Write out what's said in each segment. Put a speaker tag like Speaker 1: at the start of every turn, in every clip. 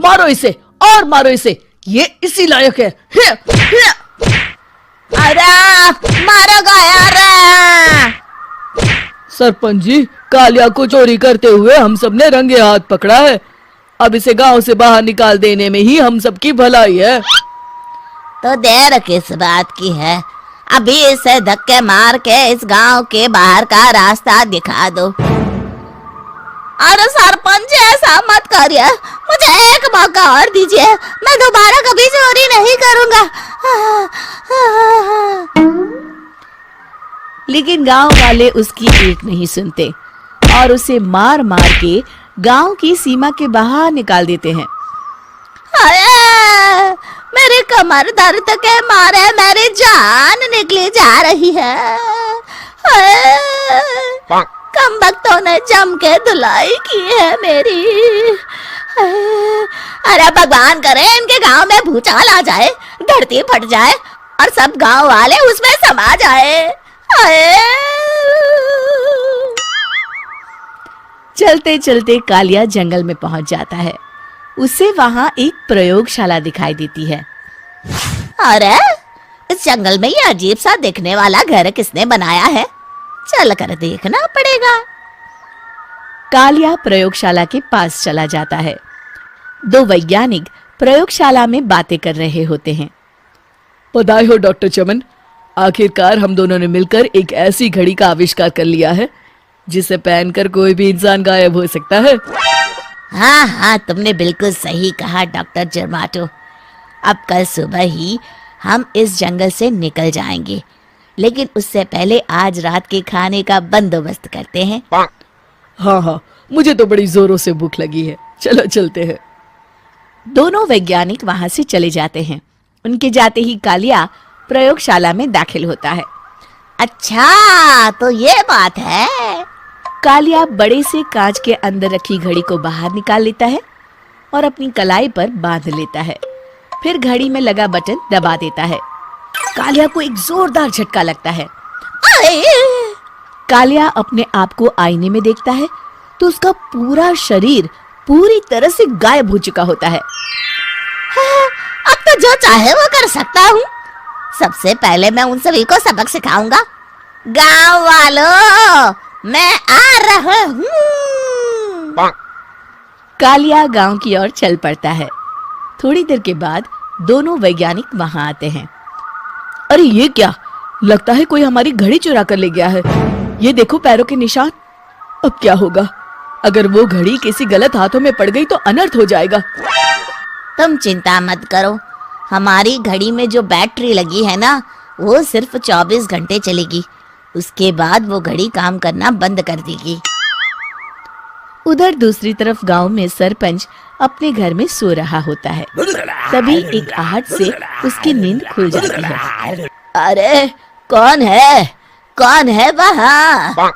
Speaker 1: मारो इसे और मारो इसे, ये इसी लायक है।
Speaker 2: अरे मारो गया।
Speaker 1: सरपंच जी, कालिया को चोरी करते हुए हम सब ने रंगे हाथ पकड़ा है। अब इसे गांव से बाहर निकाल देने में ही हम सबकी भलाई है।
Speaker 2: तो देर किस बात की है, अभी इसे धक्के मार के इस गांव के बाहर का रास्ता दिखा दो। अरे सरपंच ऐसा मत करिए, मुझे एक मौका और दीजिए, मैं दोबारा कभी चोरी नहीं करूंगा।
Speaker 3: लेकिन गांव वाले उसकी एक नहीं सुनते और उसे मार मार के गांव की सीमा के बाहर निकाल देते हैं।
Speaker 2: मेरी कमर दर्द के मारे मेरी जान निकली जा रही है। कमबख्तों ने जम के धुलाई की है मेरी। अरे भगवान करे इनके गांव में भूचाल आ जाए, धरती फट जाए और सब गांव वाले उसमें समा जाए।
Speaker 3: चलते चलते कालिया जंगल में पहुंच जाता है। उसे वहां एक प्रयोगशाला दिखाई देती है।
Speaker 2: अरे इस जंगल में ये अजीब सा दिखने वाला घर किसने बनाया है, चल कर देखना पड़ेगा।
Speaker 3: कालिया प्रयोगशाला के पास चला जाता है। दो वैज्ञानिक प्रयोगशाला में बातें कर रहे होते हैं।
Speaker 1: बधाई हो डॉक्टर चमन, आखिरकार हम दोनों ने मिलकर एक ऐसी घड़ी का आविष्कार कर लिया है जिसे पहनकर कोई भी इंसान गायब हो सकता है।
Speaker 2: हाँ हाँ, तुमने बिल्कुल सही कहा डॉक्टर जर्माटो। अब कल सुबह ही हम इस जंगल से निकल जाएंगे, लेकिन उससे पहले आज रात के खाने का बंदोबस्त करते हैं।
Speaker 1: हाँ हाँ, मुझे तो बड़ी जोरों से भूख लगी है, चलो चलते हैं।
Speaker 3: दोनों वैज्ञानिक वहां से चले जाते हैं। उनके जाते ही कालिया प्रयोगशाला में दाखिल होता है।
Speaker 2: अच्छा तो ये बात है।
Speaker 3: कालिया बड़े से कांच के अंदर रखी घड़ी को बाहर निकाल लेता है और अपनी कलाई पर बांध लेता है। फिर घड़ी में लगा बटन दबा देता है। कालिया को एक जोरदार झटका लगता है। कालिया अपने आप को आईने में देखता है तो उसका पूरा शरीर पूरी तरह से गायब हो चुका होता है।
Speaker 2: अब तो जो चाहे वो कर सकता हूँ। सबसे पहले मैं उन सभी को सबक सिखाऊंगा। गांव वालों, मैं आ रहा हूँ।
Speaker 3: कालिया गांव की ओर चल पड़ता है। थोड़ी देर के बाद दोनों वैज्ञानिक वहां आते हैं।
Speaker 1: अरे ये क्या, लगता है कोई हमारी घड़ी चुरा कर ले गया है। ये देखो पैरों के निशान। अब क्या होगा, अगर वो घड़ी किसी गलत हाथों में पड़ गई तो अनर्थ हो जाएगा।
Speaker 2: तुम चिंता मत करो, हमारी घड़ी में जो बैटरी लगी है ना, वो सिर्फ 24 घंटे चलेगी। उसके बाद वो घड़ी काम करना बंद कर देगी।
Speaker 3: उधर दूसरी तरफ गांव में सरपंच अपने घर में सो रहा होता है। तभी एक आहट से उसकी नींद खुल जाती है।
Speaker 2: अरे कौन है वहाँ?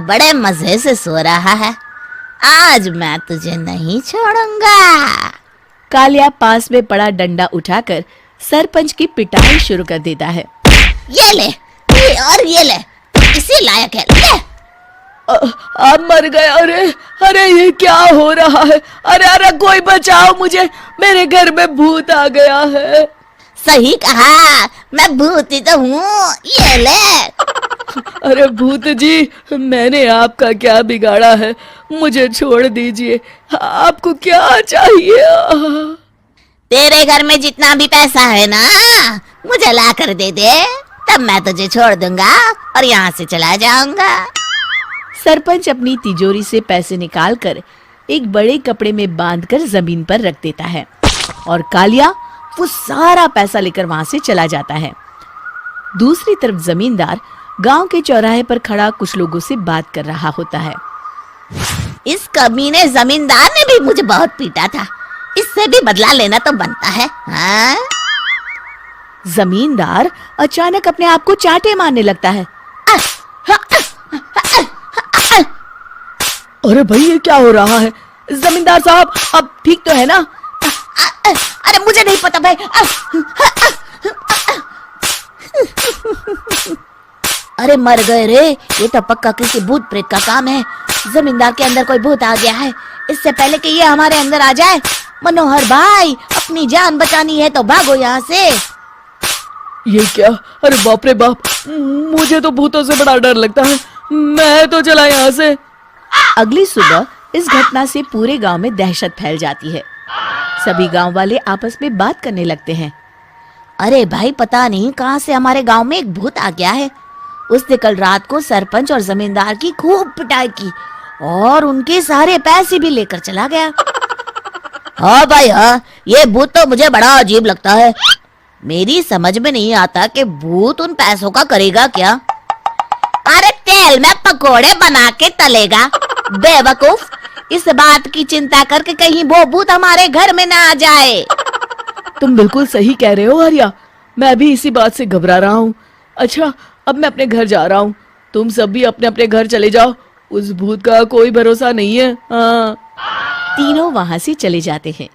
Speaker 2: बड़े मजे से सो रहा है, आज मैं तुझे नहीं छोड़ूंगा।
Speaker 3: कालिया पास में पड़ा डंडा उठाकर सरपंच की पिटाई शुरू कर देता है।
Speaker 2: ये ले, ये ले, इसी लायक है, ले।
Speaker 1: आप मर गए। अरे अरे ये क्या हो रहा है? अरे अरे कोई बचाओ मुझे, मेरे घर में भूत आ गया है।
Speaker 2: सही कहा, मैं भूत ही तो हूँ, ये ले।
Speaker 1: अरे भूत जी, मैंने आपका क्या बिगाड़ा है, मुझे छोड़ दीजिए। आपको क्या चाहिए?
Speaker 2: तेरे घर में जितना भी पैसा है ना, मुझे ला कर दे दे, तब मैं तुझे छोड़ दूंगा और यहाँ से चला जाऊंगा।
Speaker 3: सरपंच अपनी तिजोरी से पैसे निकालकर एक बड़े कपड़े में बांधकर जमीन पर रख देता है और कालिया वो सारा पैसा लेकर वहां से चला जाता है। दूसरी तरफ जमींदार गांव के चौराहे पर खड़ा कुछ लोगों से बात कर रहा होता है।
Speaker 2: इस कमीने जमींदार ने भी मुझे बहुत पीटा था, इससे भी बदला लेना तो बनता है। हाँ?
Speaker 3: जमींदार अचानक अपने आप को चांटे मारने लगता है।
Speaker 1: अरे भाई ये क्या हो रहा है? जमींदार साहब अब ठीक तो है ना?
Speaker 2: अरे मुझे नहीं पता भाई। अरे मर गए रे, ये तो पक्का किसी भूत प्रेत का काम है। जमींदार के अंदर कोई भूत आ गया है, इससे पहले कि ये हमारे अंदर आ जाए। मनोहर भाई, अपनी जान बचानी है तो भागो यहाँ से।
Speaker 1: ये क्या? अरे बाप रे बाप, मुझे तो भूतों से बड़ा डर लगता है। मैं तो चला यहाँ से।
Speaker 3: अगली सुबह इस घटना से पूरे गांव में दहशत फैल जाती है। सभी गांव वाले आपस में बात करने लगते हैं।
Speaker 2: अरे भाई, पता नहीं कहाँ से हमारे गांव में एक भूत आ गया है। उसने कल रात को सरपंच और जमींदार की खूब पिटाई की और उनके सारे पैसे भी लेकर चला गया। हाँ भाई हाँ, ये भूत तो मुझे बड़ा अजीब लगता है। मेरी समझ में नहीं आता कि भूत उन पैसों का करेगा क्या। अरे तेल में पकोड़े बना के तलेगा, बेवकूफ। इस बात की चिंता करके कहीं वो भूत हमारे घर में ना आ जाए।
Speaker 1: तुम बिल्कुल सही कह रहे हो आर्या, मैं भी इसी बात से घबरा रहा हूँ। अच्छा, अब मैं अपने घर जा रहा हूँ। तुम सब भी अपने अपने घर चले जाओ, उस भूत का कोई भरोसा नहीं है। हाँ।
Speaker 3: तीनों वहां से चले जाते हैं।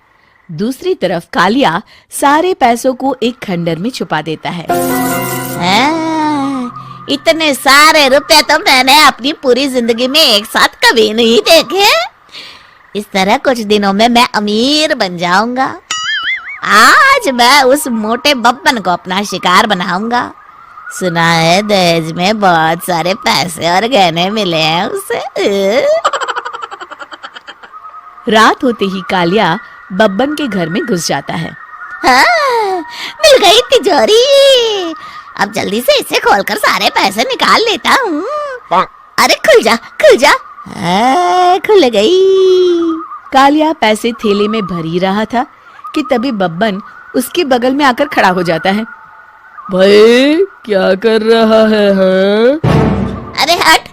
Speaker 3: दूसरी तरफ कालिया सारे पैसों को एक खंडर में छुपा देता है।
Speaker 2: इतने सारे रुपए तो मैंने अपनी पूरी जिंदगी में एक साथ कभी नहीं देखे। इस तरह कुछ दिनों में मैं अमीर बन जाऊंगा। आज मैं उस मोटे बब्बन को अपना शिकार बनाऊंगा। सुना है दहेज में बहुत सारे पैसे और गहने मिले हैं उसे।
Speaker 3: रात होते ही कालिया बब्बन के घर में घुस जाता है।
Speaker 2: हाँ, मिल गई तिजोरी। अब जल्दी से इसे खोलकर सारे पैसे निकाल लेता हूँ। अरे खुल जा, खुल जा। खुल गई।
Speaker 3: कालिया पैसे थैले में भर ही रहा था कि तभी बब्बन उसके बगल में आकर खड़ा हो जाता है।
Speaker 1: भाई क्या कर रहा है? हाँ?
Speaker 2: अरे हट।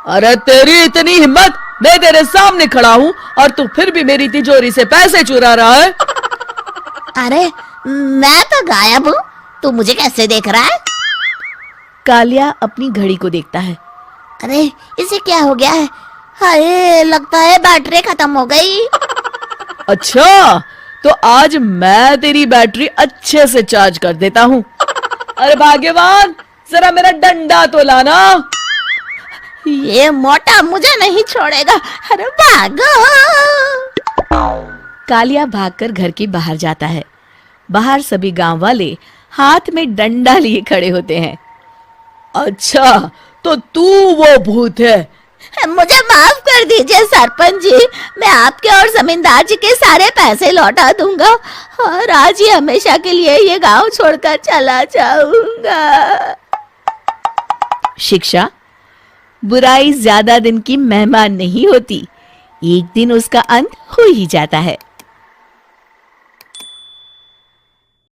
Speaker 1: अरे तेरी इतनी हिम्मत, मैं तेरे सामने खड़ा हूँ और तू फिर भी मेरी तिजोरी से पैसे चुरा रहा है।
Speaker 2: अरे मैं तो गायब हूँ, तू मुझे कैसे देख रहा है?
Speaker 3: कालिया अपनी घड़ी को देखता है।
Speaker 2: अरे इसे क्या हो गया है? हाय, लगता है बैटरी खत्म हो गई।
Speaker 1: अच्छा, तो आज मैं तेरी बैटरी अच्छे से चार्ज कर देता हूँ। अरे भाग्यवान, जरा मेरा डंडा तो लाना।
Speaker 2: ये मोटा मुझे नहीं छोड़ेगा। अरे भागो।
Speaker 3: कालिया भागकर घर के बाहर जाता है। बाहर सभी गांव वाले हाथ में डंडा लिए खड़े होते हैं।
Speaker 1: अच्छा, तो तू वो भूत है?
Speaker 2: मुझे माफ कर दीजिए सरपंच जी, मैं आपके और जमींदार जी के सारे पैसे लौटा दूंगा और आज ही हमेशा के लिए ये गांव छोड़कर चला जाऊंगा।
Speaker 3: शिक्षा, बुराई ज्यादा दिन की मेहमान नहीं होती, एक दिन उसका अंत हो ही जाता है।